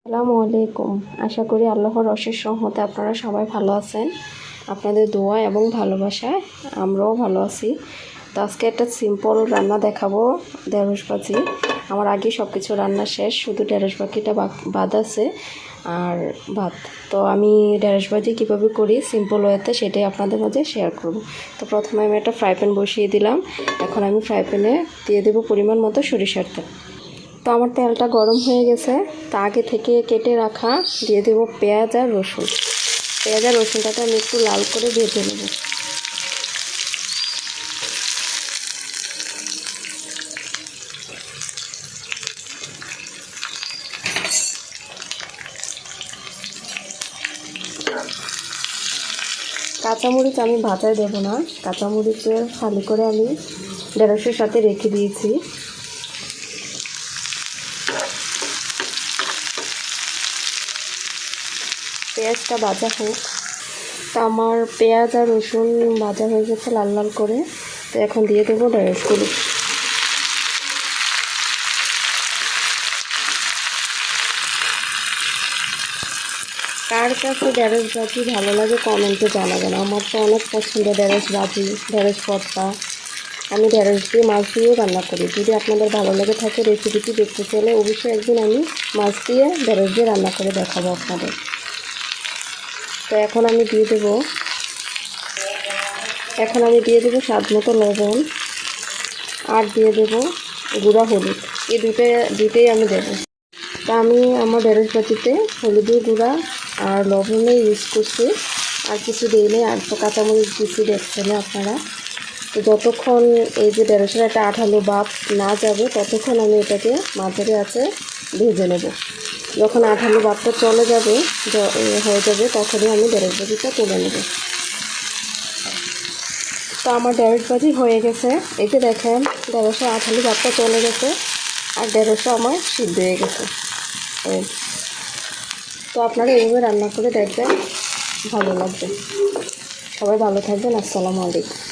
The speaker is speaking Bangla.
আসসালামু আলাইকুম। আশা করি আল্লাহর অশেষ রহমতে আপনারা সবাই ভালো আছেন। আপনাদের দোয়া এবং ভালোবাসায় আমরাও ভালো আছি। তো আজকে একটা সিম্পল রান্না দেখাবো, ঢেঁড়স ভাজি। আমার আগে সব কিছু রান্না শেষ, শুধু ঢেঁড়স ভাজিটা বাদ আছে আর ভাত। তো আমি ঢেঁড়স ভাজি কীভাবে করি সিম্পল ওয়েতে সেটাই আপনাদের মাঝে শেয়ার করব। তো প্রথমে আমি একটা ফ্রাই প্যান বসিয়ে দিলাম। এখন আমি ফ্রাই প্যানে দিয়ে দেবো পরিমাণ মতো সরিষার তেল। তো আমার তেলটা গরম হয়ে গেছে। তা আগে থেকে কেটে রাখা দিয়ে দেবো পেঁয়াজ আর রসুন। পেঁয়াজ আর রসুনটাকে আমি একটু লাল করে ভেজে নেব। কাঁচামরিচ আমি ভাজায় দেবো না, কাঁচামরিচের খালি করে আমি ঢেঁড়সের সাথে রেখে দিয়েছি। পেঁয়াজটা ভাজা হোক। তা আমার পেঁয়াজ আর রসুন ভাজা হয়ে গেছে লাল লাল করে। তো এখন দিয়ে দেবো ঢেঁড়সগুলো। কার কাছে ঢেঁড়স ভাজি ভালো লাগে কমেন্টে জানাবেন। আমার তো অনেক পছন্দ ঢেঁড়স ভাজি, ঢেঁড়স ভর্তা। আমি ঢেঁড়স দিয়ে মাছ দিয়েও রান্না করি। যদি আপনাদের ভালো লেগে থাকে রেসিপিটি দেখতে চাইলে অবশ্যই একদিন আমি মাছ দিয়ে ঢেঁড়স দিয়ে রান্না করে দেখাবো আপনাদের। তো এখন আমি দিয়ে দেবো স্বাদ মতো লবণ আর দিয়ে দেবো গুঁড়া হলুদ। এই দুটোই আমি দেবো। তা আমি আমার ঢেঁড়স ভাজিতে হলুদের গুঁড়া আর লবণে ইউজ করছি, আর কিছু দিইনি। আর তো কাঁচামরিচ দিচ্ছি, দেখছেন আপনারা। তো যতক্ষণ এই যে ঢেঁড়সের একটা আঠালো ভাব না যাবে ততক্ষণ আমি এটাকে মাঝারি আছে ভেজে নেব। যখন আঠালো ভাবটা চলে যাবে হয়ে যাবে তখনই আমি ঢেঁড়স ভাজিটা তুলে নেব। তো আমার ঢেঁড়স ভাজি হয়ে গেছে। এই যে দেখেন ঢেঁড়সের আঠালো ভাবটা চলে গেছে আর ঢেঁড়সটা আমার সিদ্ধ হয়ে গেছে। তো আপনারা এইভাবে রান্না করে দেখবেন, ভালো লাগবে। সবাই ভালো থাকবেন। আসসালামু আলাইকুম।